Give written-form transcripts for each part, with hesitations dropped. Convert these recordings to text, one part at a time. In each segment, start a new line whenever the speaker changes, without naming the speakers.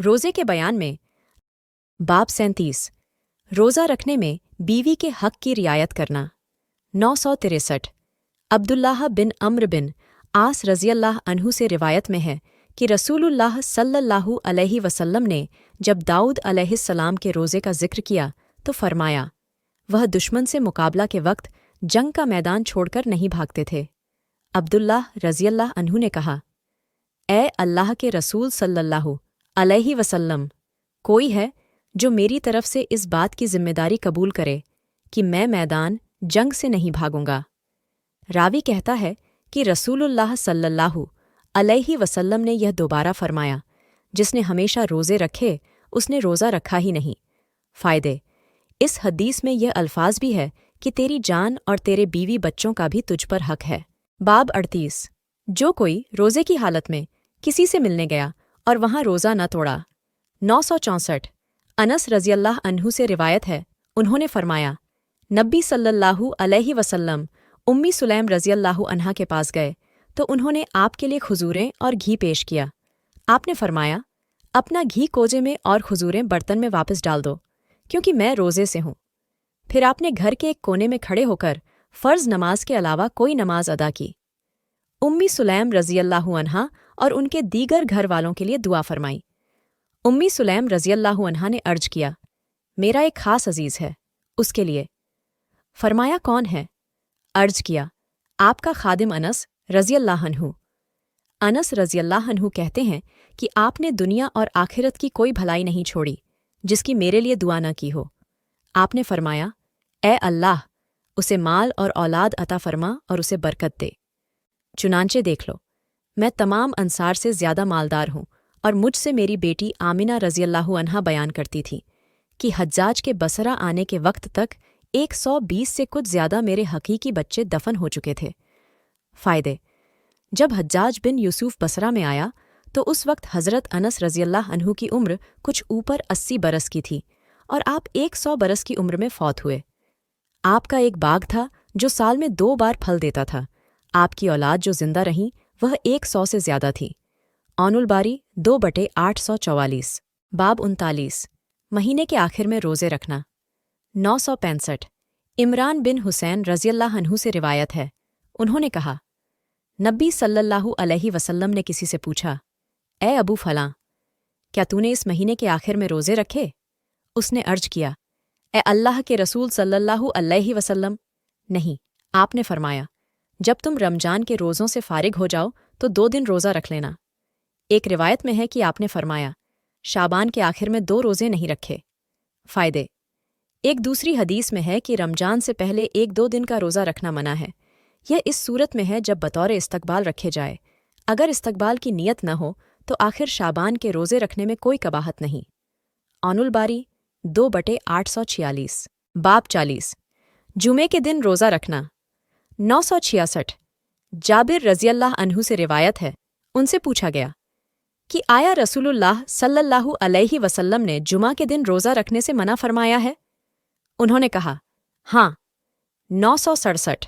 रोज़े के बयान में बाब 37 रोज़ा रखने में बीवी के हक़ की रियायत करना। 963 अब्दुल्लाह बिन अम्र बिन आस रज़ियल्लाह अन्हु से रिवायत में है कि रसूलुल्लाह सल्लल्लाहु अलैहि वसल्लम ने जब दाऊद अलैहिस्सलाम के रोज़े का जिक्र किया तो फरमाया, वह दुश्मन से मुकाबला के वक्त जंग का मैदान छोड़कर नहीं भागते थे। अब्दुल्लाह रज़ियल्लाह अन्हु ने कहा, ए अल्लाह के रसूल सल्लल्लाहु अलैहि वसल्लम, कोई है जो मेरी तरफ से इस बात की जिम्मेदारी कबूल करे कि मैं मैदान जंग से नहीं भागूंगा। रावी कहता है कि रसूलुल्लाह सल्लल्लाहु अलैहि वसल्लम ने यह दोबारा फरमाया, जिसने हमेशा रोज़े रखे उसने रोज़ा रखा ही नहीं। फ़ायदे, इस हदीस में यह अल्फाज भी है कि तेरी जान और तेरे बीवी बच्चों का भी तुझ पर हक है। बाब 38 जो कोई रोज़े की हालत में किसी से मिलने गया और वहाँ रोज़ा न तोड़ा। 964 अनस रज़ियल्लाह अन्हु से रिवायत है, उन्होंने फरमाया, नबी सल्लल्लाहु अलैहि वसल्लम उम्मी सुलैम रज़ियल्लाहु अन्हा के पास गए तो उन्होंने आपके लिए खजूरें और घी पेश किया। आपने फरमाया, अपना घी कोजे में और खजूरें बर्तन में वापस डाल दो, क्योंकि मैं रोज़े से हूँ। फिर आपने घर के एक कोने में खड़े होकर फ़र्ज़ नमाज के अलावा कोई नमाज अदा की। उम्मी सुलैम रज़ियल्लाहु अन्हा और उनके दीगर घर वालों के लिए दुआ फरमाई। उम्मी सुलैम रज़ियल्लाहु अन्हा ने अर्ज किया, मेरा एक ख़ास अजीज़ है, उसके लिए। फरमाया, कौन है? अर्ज किया, आपका खादिम अनस रज़ियल्लाहु अन्हु। अनस रज़ियल्लाहु अन्हु कहते हैं कि आपने दुनिया और आखिरत की कोई भलाई नहीं छोड़ी जिसकी मेरे लिए दुआ न की हो। आपने फरमाया, ए अल्लाह, उसे माल और औलाद अता फरमा और उसे बरकत दे। चुनांचे देख लो, मैं तमाम अंसार से ज़्यादा मालदार हूँ और मुझसे मेरी बेटी आमिना रज़ियल्लाहु अन्हा बयान करती थी कि हज्जाज के बसरा आने के वक्त तक 120 से कुछ ज़्यादा मेरे हकीकी बच्चे दफन हो चुके थे। फ़ायदे, जब हज्जाज बिन यूसुफ बसरा में आया तो उस वक्त हज़रत अनस रज़ियल्लाहु अन्हु की उम्र कुछ ऊपर 80 बरस की थी और आप 100 बरस की उम्र में फौत हुए। आपका एक बाग था जो साल में 2 बार फल देता था। आपकी औलाद जो जिंदा रहीं वह 100 से ज़्यादा थी। औनुल बारी 2/844 बाब 39 महीने के आखिर में रोज़े रखना। 965 इमरान बिन हुसैन रज़ियल्लाहु अन्हु से रिवायत है, उन्होंने कहा, नबी सल्लल्लाहु अलैहि वसल्लम ने किसी से पूछा, ए अबू फलां, क्या तूने इस महीने के आखिर में रोज़े रखे? उसने अर्ज किया, ए अल्लाह के रसूल सल्लल्लाहु अलैहि वसल्लम, नहीं। आपने फरमाया, जब तुम रमजान के रोज़ों से फारिग हो जाओ तो 2 दिन रोज़ा रख लेना। एक रिवायत में है कि आपने फरमाया, शाबान के आखिर में 2 रोज़े नहीं रखे। फ़ायदे, एक दूसरी हदीस में है कि रमजान से पहले 1-2 दिन का रोज़ा रखना मना है। यह इस सूरत में है जब बतौर इस्तकबाल रखे जाए। अगर इस्तकबाल की नीयत न हो तो आखिर शाबान के रोज़े रखने में कोई कबाहत नहीं। औनुल बारी 2/846 बाब 40 जुमे के दिन रोज़ा रखना। 966 जाबिर रज़ियल्लाहु अन्हु से रिवायत है, उनसे पूछा गया कि आया रसूलुल्लाह सल्लल्लाहु अलैहि वसल्लम ने जुमा के दिन रोज़ा रखने से मना फरमाया है? उन्होंने कहा, हाँ। 967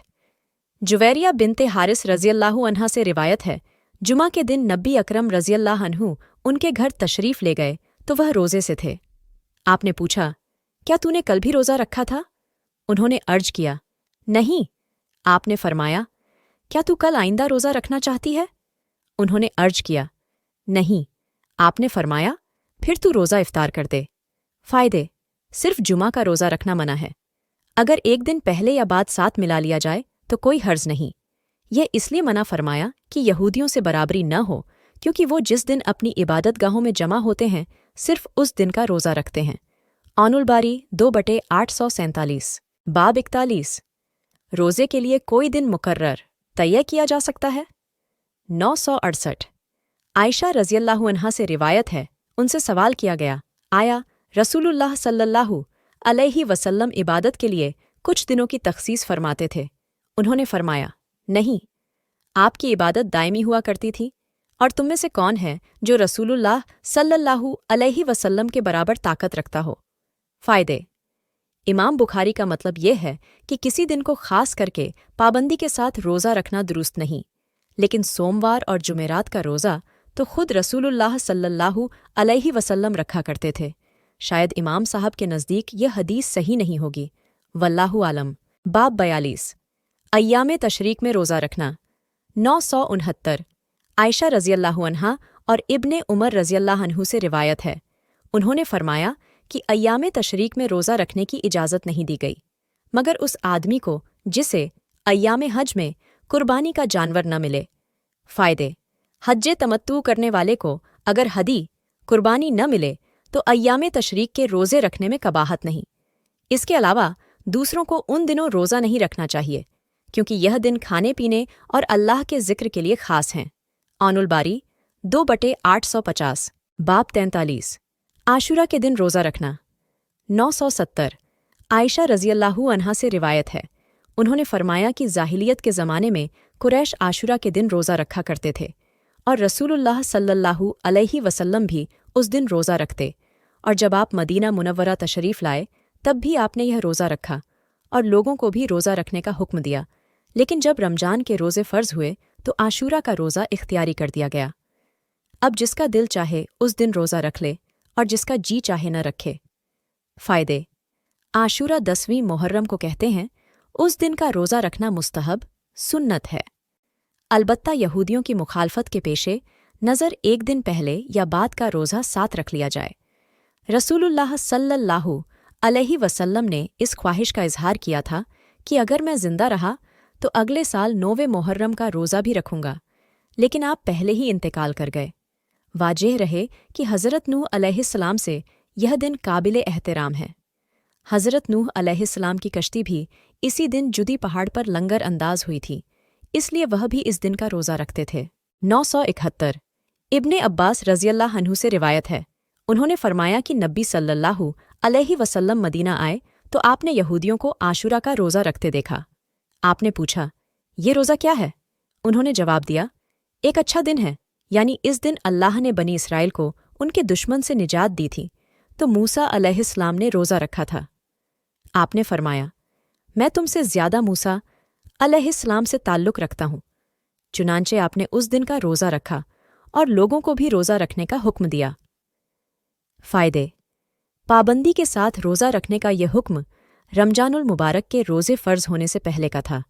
जुवैरिया बिनते हारिस रज़ियल्लाहु अन्हा से रिवायत है, जुमा के दिन नबी अकरम रज़ियल्लाहु अन्हु उनके घर तशरीफ़ ले गए तो वह रोज़े से थे। आपने पूछा, क्या तूने कल भी रोज़ा रखा था? उन्होंने अर्ज किया, नहीं। आपने फरमाया, क्या तू कल आइंदा रोज़ा रखना चाहती है? उन्होंने अर्ज किया, नहीं। आपने फरमाया, फिर तू रोज़ा इफ्तार कर दे। फ़ायदे, सिर्फ जुमा का रोज़ा रखना मना है। अगर एक दिन पहले या बाद साथ मिला लिया जाए तो कोई हर्ज नहीं। यह इसलिए मना फरमाया कि यहूदियों से बराबरी न हो, क्योंकि वो जिस दिन अपनी इबादत गाहों में जमा होते हैं सिर्फ उस दिन का रोज़ा रखते हैं। औनुल बारी 2/847 बाब 41 रोज़े के लिए कोई दिन मुकर्रर तय किया जा सकता है। 968 आयशा रज़ियल्लाहु अन्हा से रिवायत है, उनसे सवाल किया गया, आया रसूलुल्लाह सल्लल्लाहु अलैहि वसल्लम इबादत के लिए कुछ दिनों की तख़सीस फरमाते थे? उन्होंने फरमाया, नहीं, आपकी इबादत दायमी हुआ करती थी। और तुम में से कौन है जो रसूलुल्लाह सल्लल्लाहु अलैहि वसल्लम के बराबर ताकत रखता हो? फ़ायदे, इमाम बुखारी का मतलब यह है कि किसी दिन को ख़ास करके पाबंदी के साथ रोज़ा रखना दुरुस्त नहीं, लेकिन सोमवार और जुमेरात का रोज़ा तो खुद रसूलुल्लाह सल्लल्लाहु अलैहि वसल्लम रखा करते थे। शायद इमाम साहब के नज़दीक यह हदीस सही नहीं होगी, वल्लाहु आलम। बाब 42 अय्याम तशरीक में रोज़ा रखना। 969 आयशा रज़ियल्लाहु अन्हा और इब्ने उमर रज़ियल्लाहु अन्हु से रिवायत है, उन्होंने फरमाया कि अय्याम तशरीक में रोज़ा रखने की इजाज़त नहीं दी गई मगर उस आदमी को जिसे अय्याम हज में कुर्बानी का जानवर न मिले। फ़ायदे हज्जे तमत्तु करने वाले को अगर हदी कुर्बानी न मिले तो अय्याम तशरीक के रोज़े रखने में कबाहत नहीं। इसके अलावा दूसरों को उन दिनों रोज़ा नहीं रखना चाहिए क्योंकि यह दिन खाने पीने और अल्लाह के ज़िक्र के लिए ख़ास हैं। आनुल बारी 2/850 बाब 43 आशूरा के दिन रोज़ा रखना। 970 आयशा रज़ियल्लाहु अन्हा से रिवायत है, उन्होंने फरमाया कि जाहिलियत के ज़माने में कुरैश आशूरा के दिन रोज़ा रखा करते थे और रसूलुल्लाह सल्लल्लाहु अलैहि वसल्लम भी उस दिन रोज़ा रखते, और जब आप मदीना मुनव्वरा तशरीफ़ लाए तब भी आपने यह रोज़ा रखा और लोगों को भी रोज़ा रखने का हुक्म दिया। लेकिन जब रमज़ान के रोज़े फ़र्ज़ हुए तो आशूरा का रोज़ा इख्तियारी कर दिया गया। अब जिसका दिल चाहे उस दिन रोज़ा रख ले और जिसका जी चाहे न रखे। फ़ायदे आशूरा 10वीं मुहर्रम को कहते हैं, उस दिन का रोज़ा रखना मुस्तहब सुन्नत है। अलबत्ता यहूदियों की मुखालफत के पेशे नज़र एक दिन पहले या बाद का रोज़ा साथ रख लिया जाए। रसूलुल्लाह सल्लल्लाहु अलैहि वसल्लम ने इस ख्वाहिश का इजहार किया था कि अगर मैं ज़िंदा रहा तो अगले साल 9वें मुहर्रम का रोज़ा भी रखूँगा, लेकिन आप पहले ही इंतकाल कर गए। वाजेह रहे कि हज़रत नूह अलैहिस्सलाम से यह दिन काबिल एहतराम है। हज़रत नूह अलैहिस्सलाम की कश्ती भी इसी दिन जुदी पहाड़ पर लंगर अंदाज हुई थी, इसलिए वह भी इस दिन का रोज़ा रखते थे। 971 इब्ने अब्बास रज़ियल्लाहु अन्हु से रिवायत है, उन्होंने फरमाया कि नबी सल्लल्लाहु अलैहि वसल्लम मदीना आए तो आपने यहूदियों को आशूरा का रोज़ा रखते देखा। आपने पूछा, ये रोज़ा क्या है? उन्होंने जवाब दिया, एक अच्छा दिन है, यानी इस दिन अल्लाह ने बनी इसराइल को उनके दुश्मन से निजात दी थी, तो मूसा अलैहिस्सलाम ने रोज़ा रखा था। आपने फरमाया, मैं तुमसे ज़्यादा मूसा अलैहिस्सलाम से ताल्लुक़ रखता हूँ। चुनांचे आपने उस दिन का रोज़ा रखा और लोगों को भी रोज़ा रखने का हुक्म दिया। फ़ायदे पाबंदी के साथ रोज़ा रखने का यह हुक्म रमजानुल मुबारक के रोज़े फ़र्ज़ होने से पहले का था।